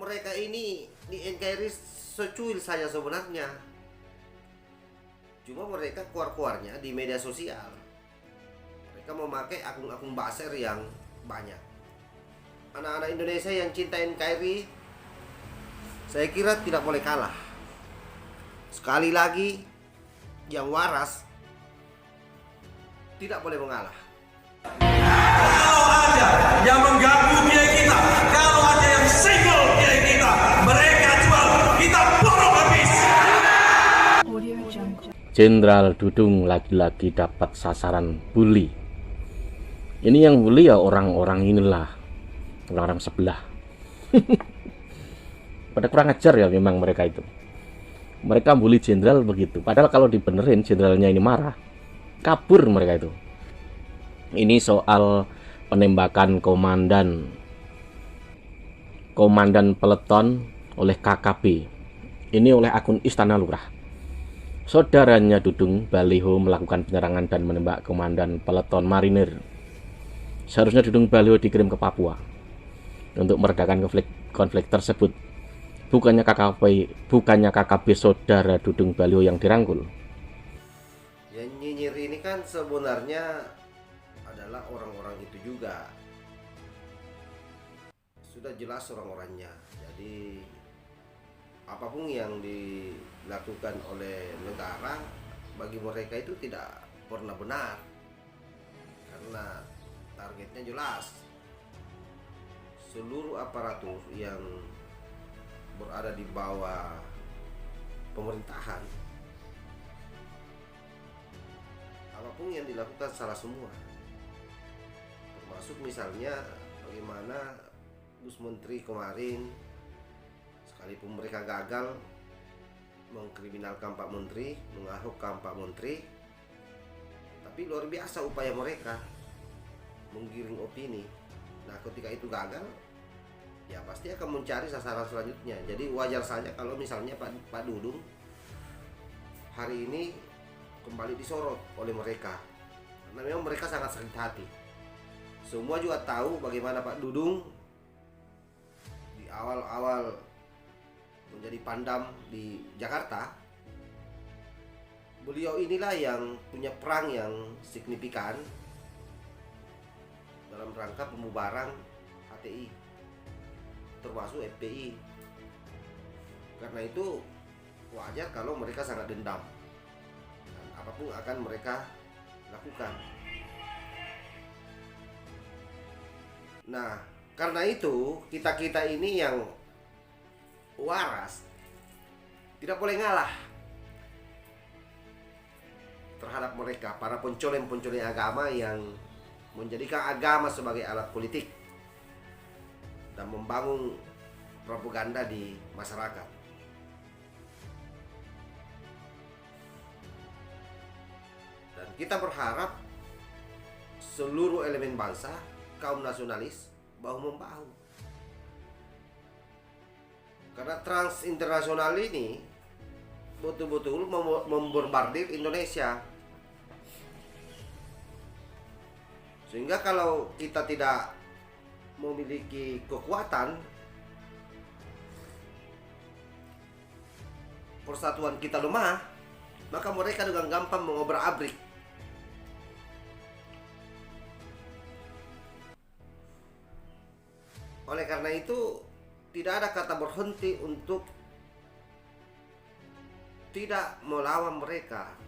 Mereka ini di NKRI secuil saja sebenarnya. Cuma mereka keluar-keluarnya di media sosial. Mereka memakai akun-akun baser yang banyak. Anak-anak Indonesia yang cinta NKRI, saya kira tidak boleh kalah. Sekali lagi, yang waras tidak boleh mengalah. Kalau ada yang mengganggu biaya kita, kalau ada yang single biaya kita, mereka jual, kita borong habis. Jenderal Dudung lagi-lagi dapat sasaran bully. Ini yang bully ya orang-orang inilah, orang-orang sebelah. Pada kurang ajar ya memang mereka itu. Mereka bully jenderal begitu. Padahal kalau dibenerin jenderalnya ini marah, kabur mereka itu. Ini soal penembakan komandan peleton oleh KKB. Ini oleh akun Istana Lurah. Saudaranya Dudung Baliho melakukan penyerangan dan menembak komandan peleton marinir. Seharusnya Dudung Baliho dikirim ke Papua untuk meredakan konflik tersebut. Bukannya KKB saudara Dudung Baliho yang dirangkul. Yang nyinyir ini kan sebenarnya adalah orang-orang itu juga. Sudah jelas orang-orangnya. Jadi apapun yang dilakukan oleh negara bagi mereka itu tidak pernah benar. Karena targetnya jelas. Seluruh aparatur yang berada di bawah pemerintahan, apapun yang dilakukan salah semua. Termasuk misalnya bagaimana Gus Menteri kemarin, sekalipun mereka gagal mengkriminalkan Pak Menteri, mengahokkan Pak Menteri, tapi luar biasa upaya mereka menggiring opini. Nah, ketika itu gagal, ya pasti akan mencari sasaran selanjutnya. Jadi wajar saja kalau misalnya Pak Dudung hari ini kembali disorot oleh mereka, karena memang mereka sangat sakit hati. Semua juga tahu bagaimana Pak Dudung di awal-awal menjadi Pangdam di Jakarta. Beliau inilah yang punya peran yang signifikan dalam rangka pembubaran HTI, termasuk FPI. Karena itu wajar kalau mereka sangat dendam, dan apapun akan mereka lakukan. Nah, karena itu kita ini yang waras tidak boleh ngalah terhadap mereka, para pencoleng-pencoleng agama yang menjadikan agama sebagai alat politik dan membangun propaganda di masyarakat. Dan kita berharap seluruh elemen bangsa, kaum nasionalis, bahu-membahu. Karena trans internasional ini betul-betul membombardir Indonesia. Sehingga kalau kita tidak memiliki kekuatan, persatuan kita lemah, maka mereka dengan gampang mengobrak-abrik. Oleh karena itu, tidak ada kata berhenti untuk tidak melawan mereka.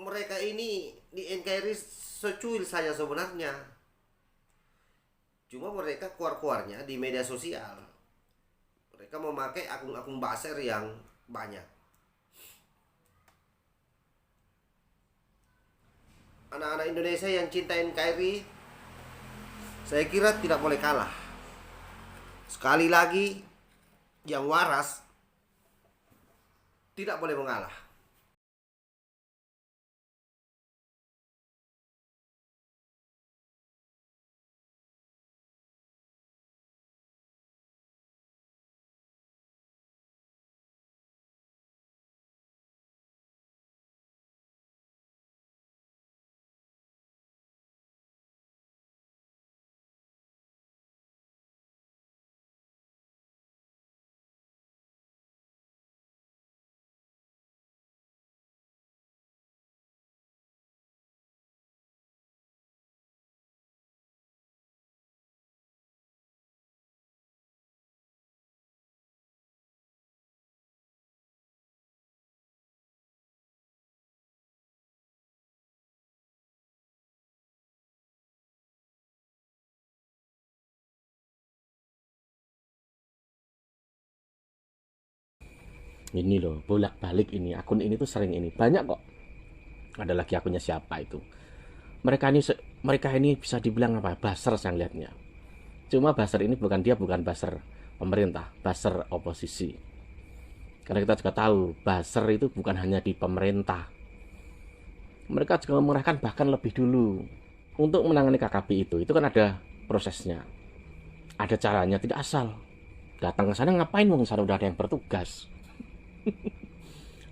Mereka ini di NKRI secuil saja sebenarnya. Cuma mereka keluar-keluarnya di media sosial. Mereka memakai akun-akun baser yang banyak. Anak-anak Indonesia yang cinta NKRI, Saya kira tidak boleh kalah. Sekali lagi, yang waras tidak boleh mengalah. Ini loh, bolak-balik ini, akun ini tuh sering ini. Banyak kok. Ada lagi akunnya siapa itu. Mereka ini bisa dibilang apa? Buzzer saya lihatnya. Cuma buzzer ini bukan buzzer pemerintah, buzzer oposisi. Karena kita juga tahu, buzzer itu bukan hanya di pemerintah. Mereka juga mengerahkan bahkan lebih dulu untuk menangani KKP itu. Itu kan ada prosesnya. Ada caranya, tidak asal. Datang ke sana ngapain, wong sana udah ada yang bertugas.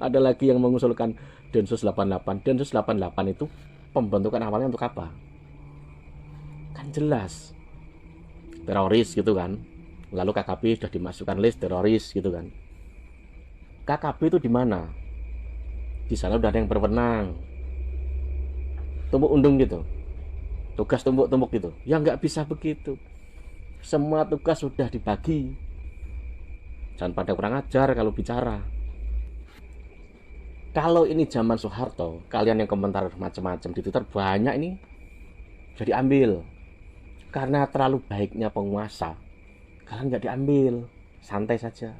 Ada lagi yang mengusulkan Densus 88. Densus 88 itu pembentukan awalnya untuk apa? Kan jelas teroris gitu kan. Lalu KKP sudah dimasukkan list teroris gitu kan. KKP itu di mana? Di sana udah ada yang berwenang. Tumbuk undung gitu. Tugas tumbuk-tumbuk gitu. Ya nggak bisa begitu. Semua tugas sudah dibagi. Jangan pada kurang ajar kalau bicara. Kalau ini zaman Soeharto, kalian yang komentar macam-macam di Twitter banyak ini jadi ambil. Karena terlalu baiknya penguasa, kalian nggak diambil, santai saja.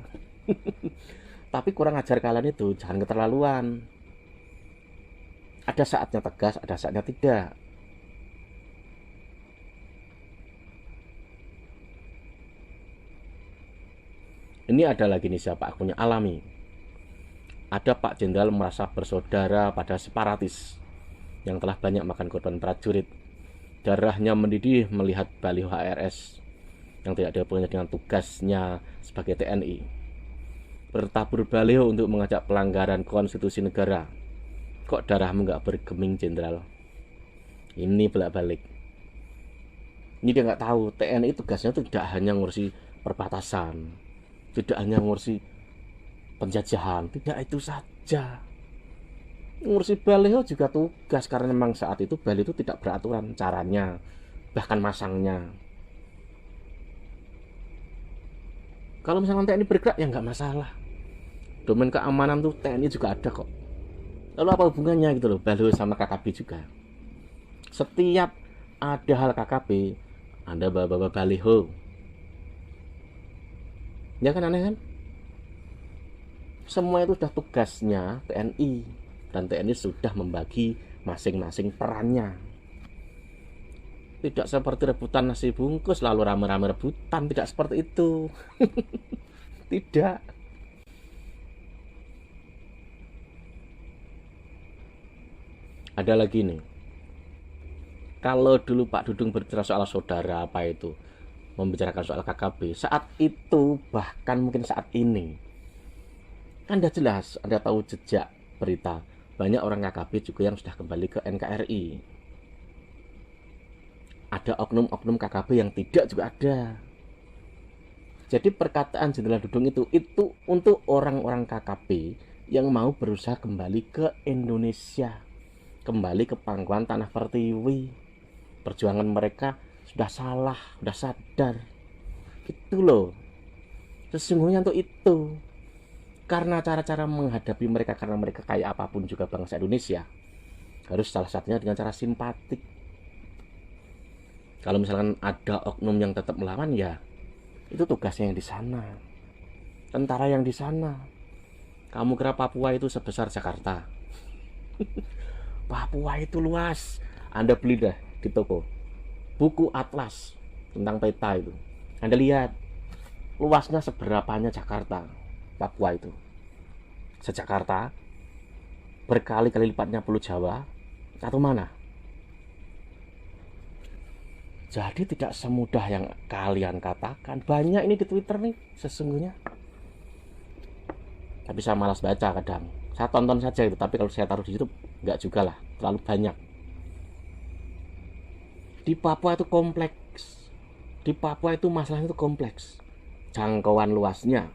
Tapi kurang ajar kalian itu, jangan keterlaluan. Ada saatnya tegas, ada saatnya tidak. Ini ada lagi nih siapa akunnya Alami. Ada Pak Jenderal merasa bersaudara pada separatis yang telah banyak makan korban prajurit. Darahnya mendidih melihat baliho HRS yang tidak ada hubungannya dengan tugasnya sebagai TNI. Bertabur baliho untuk mengajak pelanggaran konstitusi negara. Kok darahmu nggak bergeming, Jenderal? Ini bolak-balik. Ini dia nggak tahu TNI tugasnya itu tidak hanya ngurusi perbatasan, tidak hanya ngurusi penjajahan, tidak itu saja. Ngurusi baliho juga tugas, karena memang saat itu baliho itu tidak beraturan caranya, bahkan masangnya. Kalau misalnya TNI bergerak ya nggak masalah. Domain keamanan tuh TNI juga ada kok. Lalu apa hubungannya gitu loh baliho sama KKP juga? Setiap ada hal KKP, Anda bawa baliho. Ya kan aneh kan? Semua itu sudah tugasnya TNI, dan TNI sudah membagi masing-masing perannya. Tidak seperti rebutan nasi bungkus lalu rame-rame rebutan, tidak seperti itu. Tidak. Ada lagi nih. Kalau dulu Pak Dudung berbicara soal saudara apa itu, membicarakan soal KKP, saat itu bahkan mungkin saat ini Anda jelas, Anda tahu jejak berita banyak orang KKP juga yang sudah kembali ke NKRI. Ada oknum-oknum KKP yang tidak juga ada. Jadi perkataan Jenderal Dudung itu untuk orang-orang KKP yang mau berusaha kembali ke Indonesia, kembali ke pangkuan tanah pertiwi. Perjuangan mereka sudah salah, sudah sadar. Itu loh. Sesungguhnya untuk itu. Karena cara-cara menghadapi mereka, karena mereka kayak apapun juga bangsa Indonesia, harus salah satunya dengan cara simpatik. Kalau misalkan ada oknum yang tetap melawan, ya itu tugasnya yang di sana, tentara yang di sana. Kamu kira Papua itu sebesar Jakarta? Papua itu luas. Anda beli dah di toko buku atlas tentang peta itu. Anda lihat luasnya seberapanya Jakarta, Papua itu. Se-Jakarta, berkali-kali lipatnya Pulau Jawa, atau mana? Jadi tidak semudah yang kalian katakan. Banyak ini di Twitter nih sesungguhnya. Tapi saya malas baca kadang. Saya tonton saja itu, tapi kalau saya taruh di YouTube enggak juga lah, terlalu banyak. Di Papua itu kompleks. Di Papua itu masalahnya itu kompleks. Jangkauan luasnya,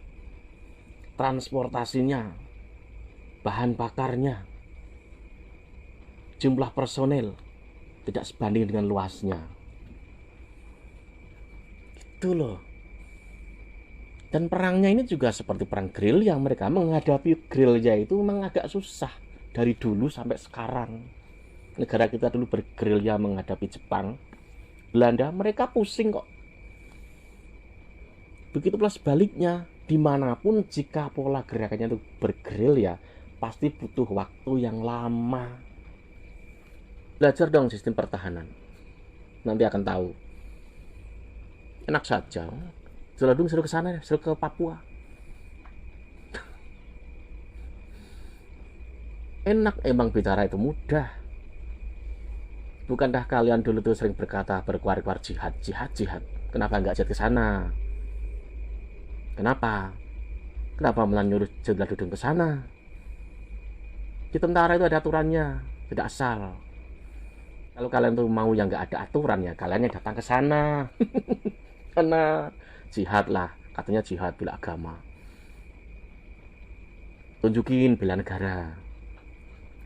transportasinya, bahan bakarnya, jumlah personel tidak sebanding dengan luasnya. Itu loh. Dan perangnya ini juga seperti perang gerilya. Mereka menghadapi gerilya itu memang agak susah dari dulu sampai sekarang. Negara kita dulu bergerilya menghadapi Jepang, Belanda, mereka pusing kok. Begitu pula sebaliknya, dimanapun jika pola gerakannya itu bergerilya, pasti butuh waktu yang lama. Belajar dong sistem pertahanan, nanti akan tahu. Enak saja, Jeladung suruh ke sana, suruh ke Papua. Enak emang bicara itu mudah. Bukankah kalian dulu tuh sering berkata berkuar-kuar jihad. Kenapa nggak jihad ke sana? Kenapa malah nyuruh Jeladung ke sana? Di tentara itu ada aturannya, tidak asal. Kalau kalian tuh mau yang nggak ada aturan ya, kalian yang datang ke sana. Karena jihad lah, katanya jihad bela agama. Tunjukin bela negara.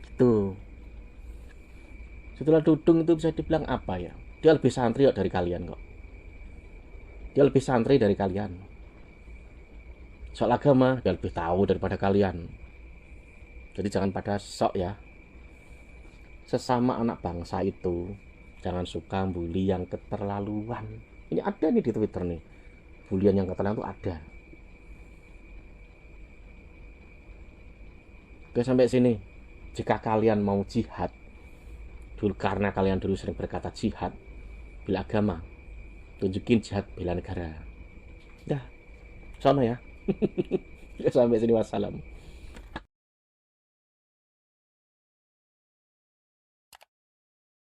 Gitu. Setelah Dudung itu bisa dibilang apa ya? Dia lebih santri kok dari kalian kok. Dia lebih santri dari kalian. Soal agama dia lebih tahu daripada kalian. Jadi jangan pada sok ya. Sesama anak bangsa itu jangan suka bully yang keterlaluan. Ini ada nih di Twitter nih. Bulian yang keterlaluan itu ada. Oke, sampai sini. Jika kalian mau jihad, dulu karena kalian dulu sering berkata jihad bela agama, tunjukin jihad bela negara. Dah, sono ya. Sampai sini, wassalam.